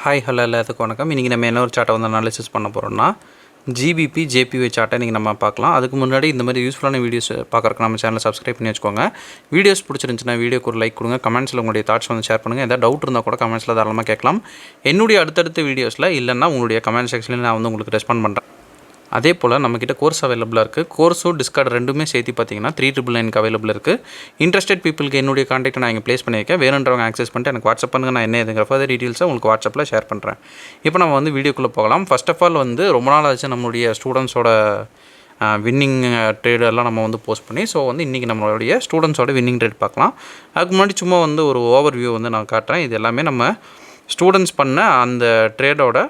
Hi hello எல்லாத்துக்கும் வணக்கம். இன்றைக்கி நம்ம என்ன ஒரு சார்ட்டை வந்து அனாலிசிஸ் பண்ண போகிறோம்னா ஜிபிபி ஜேபிஒய் சார்ட்டை இன்றைக்கி நம்ம பார்க்கலாம். அதுக்கு முன்னாடி இந்த மாதிரி யூஸ்ஃபுல்லான வீடியோஸ் பார்க்குறக்கு நம்ம சேனலை சப்ஸ்கிரைப் பண்ணி வச்சுக்கோங்க. வீடியோஸ் பிடிச்சிருந்துச்சுன்னா வீடியோக்கு ஒரு லைக் கொடுங்க. கமெண்ட்ஸில் உங்களுடைய தாட்ஸ் வந்து ஷேர் பண்ணுங்கள். எதாவது டவுட் இருந்தால் கூட கமெண்ட்ஸில் தாராளமாக கேட்கலாம். என்னுடைய அடுத்தடுத்த வீடியோஸில் இல்லைன்னா உங்களுடைய கமெண்ட் செக்ஷனில் நான் வந்து உங்களுக்கு ரெஸ்பாண்ட் பண்ணுறேன். அதே போல் நம்மக்கிட்ட கோர்ஸ் அவைலபிளாக இருக்குது. கோர்ஸும் டிஸ்கார்ட் ரெண்டுமே சேர்த்து பார்த்தீங்கன்னா 399 அவைலபிள் இருக்குது. இன்ட்ரெஸ்டட் பீப்புளுக்கு என்னுடைய கான்டாக்ட் நான் இங்கே ப்ளேஸ் பண்ணியிருக்கேன். வேணுன்றவங்க ஆக்சஸ் பண்ணிட்டு எனக்கு வாட்ஸ்அப் பண்ணுங்கள். நான் என்ன எதுங்கிற ஃபர்தர் டீட்டெயில்ஸை உங்களுக்கு வாட்ஸ்அப்பில் ஷேர் பண்ணுறேன். இப்போ நம்ம வந்து வீடியோக்குள்ளே போகலாம். ஃபர்ஸ்ட் ஆஃப் ஆல் வந்து ரொம்ப நாள் ஆச்சு நம்மளுடைய ஸ்டூடெண்ட்ஸோட வின்னிங் ட்ரேடெல்லாம் நம்ம வந்து போஸ்ட் பண்ணி. ஸோ வந்து இன்றைக்கி நம்மளுடைய ஸ்டூடெண்ட்ஸோட வின்னிங் ட்ரேட் பார்க்கலாம். அதுக்கு முன்னாடி சும்மா வந்து ஒரு ஓவர் வியூ வந்து நான் காட்டுறேன். இது எல்லாமே நம்ம ஸ்டூடெண்ட்ஸ் பண்ண அந்த ட்ரேடோட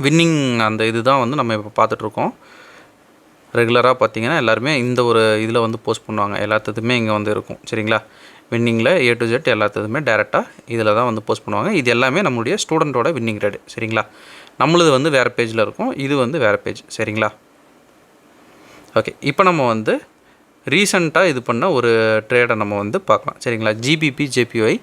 வின்னிங் அந்த இது தான் வந்து நம்ம இப்போ பார்த்துட்ருக்கோம். ரெகுலராக பார்த்திங்கன்னா எல்லாருமே இந்த ஒரு இதில் வந்து போஸ்ட் பண்ணுவாங்க. எல்லாத்துக்குமே இங்கே வந்து இருக்கும். சரிங்களா? வின்னிங்கில் A to Z எல்லாத்துக்குமே டேரெக்டாக இதில் தான் வந்து போஸ்ட் பண்ணுவாங்க. இது எல்லாமே நம்மளுடைய ஸ்டூடெண்ட்டோட வின்னிங் ரேட். சரிங்களா? நம்மளது வந்து வேறு பேஜில் இருக்கும். இது வந்து வேறு பேஜ். சரிங்களா? ஓகே, இப்போ நம்ம வந்து ரீசெண்டாக இது பண்ண ஒரு ட்ரேடை நம்ம வந்து பார்க்கலாம். சரிங்களா? ஜிபிபி ஜேபிஒய்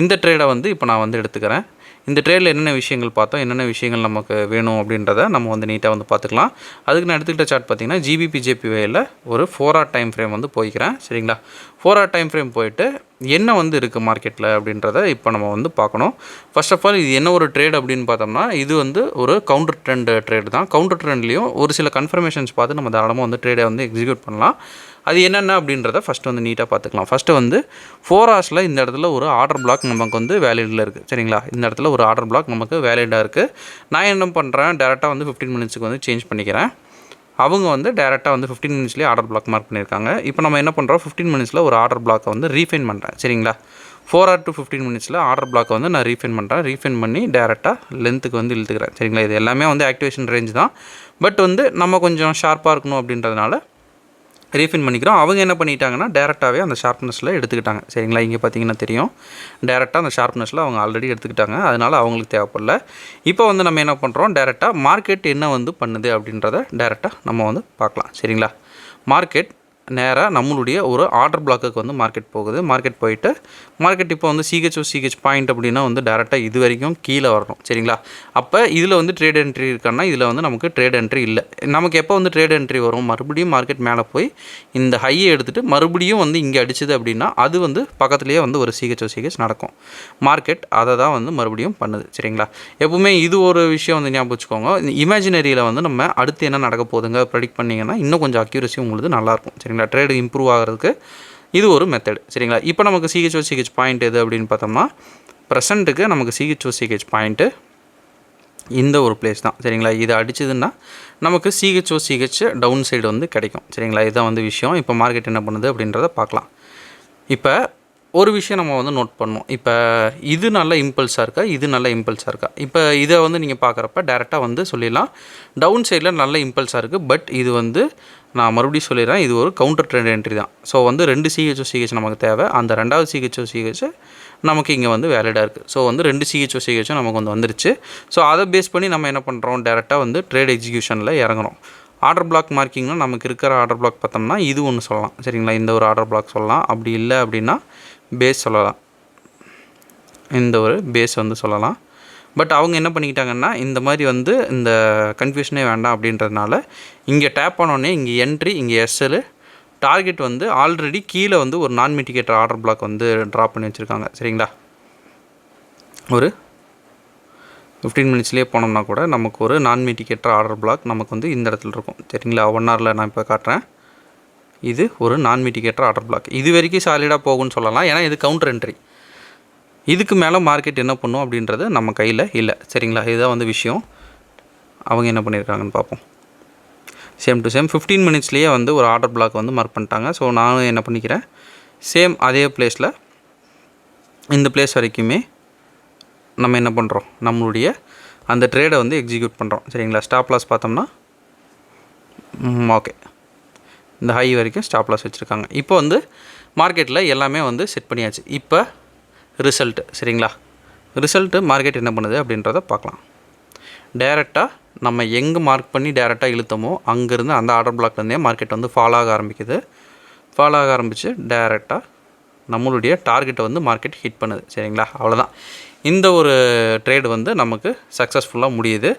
இந்த ட்ரேடை வந்து இப்போ நான் வந்து எடுத்துக்கிறேன். இந்த ட்ரேடில் என்னென்ன விஷயங்கள் பார்த்தோம், என்னென்ன விஷயங்கள் நமக்கு வேணும் அப்படின்றத நம்ம வந்து நீட்டாக வந்து பார்த்துக்கலாம். அதுக்கு நான் எடுத்துக்கிட்ட சார்ட் பார்த்திங்கன்னா ஜிபிபி ஜேபிஒயில் ஒரு 4 hour டைம் ஃப்ரேம் வந்து போய்க்கிறேன். சரிங்களா? 4 hour டைம் ஃப்ரேம் போயிட்டு என்ன வந்து இருக்குது மார்க்கெட்டில் அப்படின்றத இப்போ நம்ம வந்து பார்க்கணும். ஃபர்ஸ்ட் ஆஃப் ஆல் இது என்ன ஒரு ட்ரேட் அப்படின்னு பார்த்தோம்னா இது வந்து ஒரு கவுண்டர் ட்ரெண்ட் ட்ரேட் தான். கவுண்டர் ட்ரெண்ட்லேயும் ஒரு சில கன்ஃபர்மேஷன்ஸ் பார்த்து நம்ம தாராளமாக வந்து ட்ரேடை வந்து எக்ஸிக்யூட் பண்ணலாம். அது என்னென்ன அப்படின்றத ஃபஸ்ட்டு வந்து நீட்டாக பார்த்துக்கலாம். ஃபஸ்ட்டு வந்து 4 hours இந்த இடத்துல ஒரு ஆர்டர் பிளாக் நமக்கு வந்து வேலிடில் இருக்குது. சரிங்களா? இந்த இடத்துல ஒரு ஆர்டர் பிளாக் நமக்கு வேலிடாக இருக்குது. நான் என்ன பண்ணுறேன், டேரெக்டாக வந்து 15 minutesக்கு வந்து சேஞ்ச் பண்ணிக்கிறேன். அவங்க வந்து டேரெக்டாக வந்து 15 minutesலேயே ஆர்டர் பிளாக் மார்க் பண்ணியிருக்காங்க. இப்போ நம்ம என்ன பண்ணுறோம், 15 minutesல ஒரு ஆர்டர் பிளாக்கை வந்து ரீஃபைன் பண்ணுறேன். சரிங்களா? 4 hour to 15 minutesல ஆர்டர் பிளாக்கை வந்து நான் ரீஃபைன் பண்ணுறேன். ரீஃபைன் பண்ணி டேரெக்டாக லென்த்துக்கு வந்து இழுத்துக்கிறேன். சரிங்களா? இது எல்லாமே வந்து ஆக்டிவேஷன் ரேஞ்ச் தான். பட் வந்து நம்ம கொஞ்சம் ஷார்ப்பாக இருக்கணும் அப்படின்றதுனால ரீஃபைன் பண்ணிக்கிறோம். அவங்க என்ன பண்ணிட்டாங்கன்னா டேரெக்டாகவே அந்த ஷார்ப்னஸில் எடுத்துக்கிட்டாங்க. சரிங்களா? இங்கே பார்த்தீங்கன்னா தெரியும், டேரெக்டாக அந்த ஷார்ப்னஸில் அவங்க ஆல்ரெடி எடுத்துக்கிட்டாங்க. அதனால் அவங்களுக்கு தேவைப்படல. இப்போ வந்து நம்ம என்ன பண்ணுறோம், டேரெக்டாக மார்க்கெட் என்ன வந்து பண்ணுது அப்படின்றத டேரெக்டாக நம்ம வந்து பார்க்கலாம். சரிங்களா? மார்க்கெட் நேராக நம்மளுடைய ஒரு ஆர்டர் பிளாக்குக்கு வந்து மார்க்கெட் போகுது. மார்க்கெட் போயிட்டு மார்க்கெட் இப்போ வந்து சிஹெச் பாயிண்ட் அப்படின்னா வந்து டேரெக்டாக இது வரைக்கும் கீழே வரணும். சரிங்களா? அப்போ இதில் வந்து ட்ரேட் என்ட்ரி இருக்கான்னா இதில் வந்து நமக்கு ட்ரேட் என்ட்ரி இல்லை. நமக்கு எப்போ வந்து ட்ரேட் என்ட்ரி வரும், மறுபடியும் மார்க்கெட் மேலே போய் இந்த ஹையை எடுத்துகிட்டு மறுபடியும் வந்து இங்கே அடிச்சுது அப்படின்னா அது வந்து பக்கத்துலேயே வந்து ஒரு சிஹெச் நடக்கும். மார்க்கெட் அதை தான் வந்து மறுபடியும் பண்ணுது. சரிங்களா? எப்பவுமே இது ஒரு விஷயம் வந்து ஞாபகம் வச்சுக்கோங்க. இமேஜினரியில் வந்து நம்ம அடுத்து என்ன நடக்க போகுதுங்க ப்ரெடிக்ட் பண்ணிங்கன்னா இன்னும் கொஞ்சம் அக்யூரசி உங்களுக்கு நல்லாயிருக்கும். சரிங்களா? ட்ரேடு இம்ப்ரூவ் ஆகிறதுக்கு இது ஒரு மெத்தட். சரிங்களா? இப்போ நமக்கு சிஹெச் பாயிண்ட் எது அப்படின்னு பார்த்தோம்னா ப்ரெசண்ட்டுக்கு நமக்கு சிஹெச் பாயிண்ட்டு இந்த ஒரு பிளேஸ் தான். சரிங்களா? இதை அடிச்சதுன்னா நமக்கு சிஹெச் டவுன் சைடு வந்து கிடைக்கும். சரிங்களா? இதுதான் வந்து விஷயம். இப்போ மார்க்கெட் என்ன பண்ணுது அப்படின்றத பார்க்கலாம். இப்போ ஒரு விஷயம் நம்ம வந்து நோட் பண்ணணும். இப்போ இது நல்ல இம்பல்ஸாக இருக்கா, இது நல்ல இம்பல்ஸாக இருக்கா? இப்போ இதை வந்து நீங்கள் பார்க்குறப்ப டேரெக்டாக வந்து சொல்லிடலாம் டவுன் சைடில் நல்ல இம்பல்ஸாக இருக்குது. பட் இது வந்து நான் மறுபடியும் சொல்லிடுறேன், இது ஒரு கவுண்டர் ட்ரெண்ட் என்ட்ரி தான். ஸோ வந்து 2 சிஹெச் நமக்கு தேவை. அந்த ரெண்டாவது சிஹெச் நமக்கு இங்கே வந்து வேலிடாக இருக்குது. ஸோ வந்து 2 சிஹெச் நமக்கு வந்து வந்துருச்சு. ஸோ அதை பேஸ் பண்ணி நம்ம என்ன பண்ணுறோம், டேரெக்டாக வந்து ட்ரேட் எக்ஸிக்யூஷனில் இறங்குறோம். ஆர்டர் பிளாக் மார்க்கிங்னா நமக்கு இருக்கிற ஆர்டர் பிளாக் பார்த்தோம்னா இது ஒன்று சொல்லலாம். சரிங்களா? இந்த ஒரு ஆர்டர் பிளாக் சொல்லலாம். அப்படி இல்லை அப்படின்னா பேஸ் சொல்லலாம். இந்த ஒரு பேஸ் வந்து சொல்லலாம். பட் அவங்க என்ன பண்ணிக்கிட்டாங்கன்னா இந்த மாதிரி வந்து இந்த கன்ஃபியூஷனே வேண்டாம் அப்படின்றதுனால இங்கே டேப் பண்ணோடனே இங்கே என்ட்ரி, இங்கே எஸ்எல் டார்கெட் வந்து ஆல்ரெடி கீழே வந்து ஒரு நான் மிட்டிகேட்டர் ஆர்டர் பிளாக் வந்து ட்ராப் பண்ணி வச்சுருக்காங்க. சரிங்களா? ஒரு 15 minutesலேயே போனோம்னா கூட நமக்கு ஒரு நான் மிட்டிகேட்டர் ஆர்டர் பிளாக் நமக்கு வந்து இந்த இடத்துல இருக்கும். சரிங்களா? 1 hourல நான் இப்போ காட்டுறேன். இது ஒரு நான் மிட்டிகேட்டர் ஆர்டர் பிளாக். இது வரைக்கும் சாலிடாக போகும்னு சொல்லலாம். ஏன்னா இது கவுண்டர் என்ட்ரி. இதுக்கு மேலே மார்க்கெட் என்ன பண்ணும் அப்படின்றது நம்ம கையில் இல்லை. சரிங்களா? இதுதான் வந்து விஷயம். அவங்க என்ன பண்ணியிருக்காங்கன்னு பார்ப்போம். சேம் டு சேம் 15 minutesலேயே வந்து ஒரு ஆர்டர் பிளாக் வந்து மார்க் பண்ணிட்டாங்க. ஸோ நானும் என்ன பண்ணிக்கிறேன், சேம் அதே பிளேஸில் இந்த பிளேஸ் வரைக்குமே நம்ம என்ன பண்ணுறோம், நம்மளுடைய அந்த ட்ரேடை வந்து எக்ஸிக்யூட் பண்ணுறோம். சரிங்களா? ஸ்டாப் லாஸ் பார்த்தோம்னா ஓகே, இந்த ஹை வரைக்கும் ஸ்டாப் லாஸ் வச்சுருக்காங்க. இப்போ வந்து மார்க்கெட்டில் எல்லாமே வந்து செட் பண்ணியாச்சு. இப்போ ரிசல்ட்டு. சரிங்களா? ரிசல்ட்டு மார்க்கெட் என்ன பண்ணுது அப்படின்றத பார்க்கலாம். டேரெக்டாக நம்ம எங்கே மார்க் பண்ணி டேரெக்டாக இழுத்தமோ அங்கேருந்து அந்த ஆர்டர் பிளாக்லேருந்தே மார்க்கெட் வந்து ஃபாலோ ஆக ஆரம்பிக்குது. ஃபாலோ ஆக ஆரம்பித்து டேரெக்டாக நம்மளுடைய டார்கெட்டை வந்து மார்க்கெட் ஹிட் பண்ணுது. சரிங்களா, அவ்வளோதான். இந்த ஒரு ட்ரேடு வந்து நமக்கு சக்ஸஸ்ஃபுல்லாக முடியுது.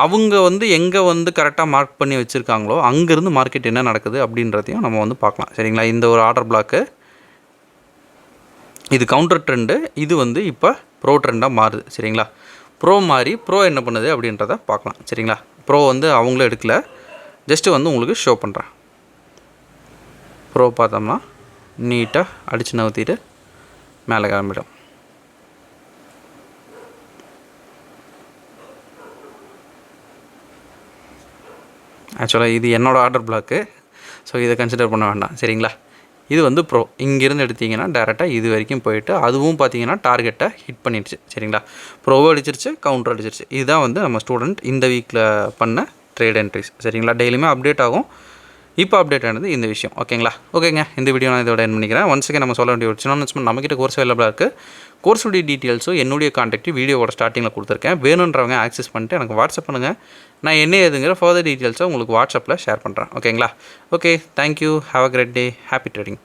அவங்க வந்து எங்கே வந்து கரெக்டாக மார்க் பண்ணி வச்சுருக்காங்களோ அங்கேருந்து மார்க்கெட் என்ன நடக்குது அப்படின்றதையும் நம்ம வந்து பார்க்கலாம். சரிங்களா, இந்த ஒரு ஆர்டர் பிளாக்கு இது கவுண்டர் ட்ரெண்டு, இது வந்து இப்போ ப்ரோ ட்ரெண்டாக மாறுது. சரிங்களா, ப்ரோ மாறி ப்ரோ என்ன பண்ணுது அப்படின்றத பார்க்கலாம். சரிங்களா, ப்ரோ வந்து அவங்களும் எடுக்கல, ஜஸ்ட்டு வந்து உங்களுக்கு ஷோ பண்ணுறேன். ப்ரோ பார்த்தோம்னா நீட்டாக அடித்து நவுத்திட்டு மேலே கிளம்பிடும். ஆக்சுவலாக இது என்னோடய ஆர்டர் பிளாக்கு, ஸோ இதை கன்சிடர் பண்ண வேண்டாம். சரிங்களா, இது வந்து ப்ரோ இங்கேருந்து எடுத்திங்கன்னா டேரெக்டாக இது வரைக்கும் போயிட்டு அதுவும் பார்த்தீங்கன்னா டார்கெட்டை ஹிட் பண்ணிடுச்சு. சரிங்களா, ப்ரோவோ அடிச்சிருச்சு, கவுண்டர் அடிச்சிருச்சு. இதுதான் வந்து நம்ம ஸ்டூடெண்ட் இந்த வீக்கில் பண்ண ட்ரேட் என்ட்ரிஸ். சரிங்களா, டெய்லியுமே அப்டேட் ஆகும். இப்போ அப்டேட் ஆனது இந்த விஷயம். ஓகேங்களா, ஓகேங்க, இந்த வீடியோ நான் இதோட என் பண்ணிக்கிறேன். ஒன்ஸ் அகேன் நம்ம சொல்ல வேண்டிய ஒரு சின்ன அனௌன்ஸ்மெண்ட், நம்மக்கிட்ட கோர்ஸ் அவைலபிளாக இருக்குது. கோர்ஸுடைய டீட்டெயில்ஸும் என்னுடைய கான்டாக்ட் வீடியோவோட ஸ்டார்டிங்கில் கொடுத்துருக்கேன். வேணுன்றவங்க ஆக்சஸ் பண்ணிட்டு எனக்கு வாட்ஸ்அப் பண்ணுங்கள். நான் என்ன ஏதுங்கிற ஃபர்தர் டீட்டெயில்ஸை உங்களுக்கு வாட்ஸ்அப்பில் ஷேர் பண்ணுறேன். ஓகேங்களா, okay, thank you, have a great day, happy trading.